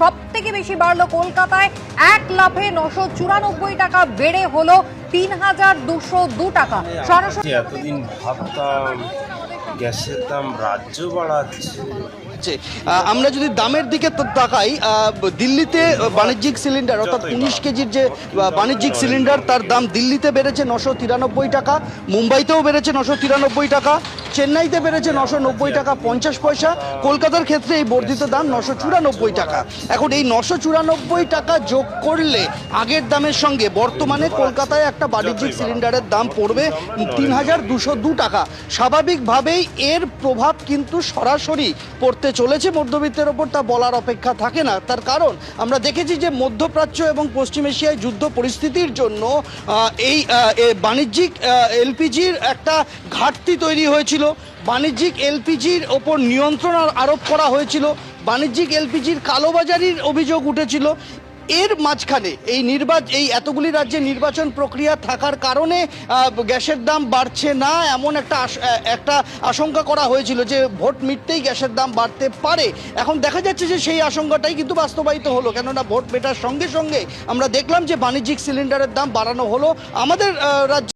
সবথেকে বেশি বাড়লো কলকাতায়, এক লাফে 994 টাকা বেড়ে হলো 3202 টাকা। সরাসরি এতদিন ভাবতাম গ্যাসের দাম রাজ্য বাড়াচ্ছে। আমরা যদি দামের দিকে তাকাই, দিল্লিতে বাণিজ্যিক সিলিন্ডার অর্থাৎ 19 কেজির যে বাণিজ্যিক সিলিন্ডার তার দাম দিল্লিতে বেড়েছে 993 টাকা, মুম্বাইতেও বেড়েছে 993 টাকা, চেন্নাইতে বেড়েছে 990 টাকা 50 পয়সা, কলকাতার ক্ষেত্রে এই বর্ধিত দাম 994 টাকা। এখন এই 994 টাকা যোগ করলে আগের দামের সঙ্গে বর্তমানে কলকাতায় একটা বাণিজ্যিক সিলিন্ডারের দাম পড়বে 3202 টাকা। স্বাভাবিকভাবেই এর প্রভাব কিন্তু সরাসরি পড়তে চলেছে মধ্যবিত্তের ওপর, তা বলার অপেক্ষা থাকে না। তার কারণ আমরা দেখেছি যে মধ্যপ্রাচ্য এবং পশ্চিম এশিয়ায় যুদ্ধ পরিস্থিতির জন্য এই বাণিজ্যিক এলপিজির একটা ঘাটতি তৈরি হয়েছিল, বাণিজ্যিক এলপিজির ওপর নিয়ন্ত্রণ আরোপ করা হয়েছিল, বাণিজ্যিক এলপিজির কালোবাজারির অভিযোগ উঠেছিল। এর মাঝখানে এই এতগুলি রাজ্যে নির্বাচন প্রক্রিয়া থাকার কারণে গ্যাসের দাম বাড়ছে না এমন একটা আশঙ্কা করা হয়েছিল যে ভোট মিটতেই গ্যাসের দাম বাড়তে পারে। এখন দেখা যাচ্ছে যে সেই আশঙ্কাটাই কিন্তু বাস্তবায়িত হলো, কেননা ভোট মেটার সঙ্গে সঙ্গে আমরা দেখলাম যে বাণিজ্যিক সিলিন্ডারের দাম বাড়ানো হলো। আমাদের রাজ্য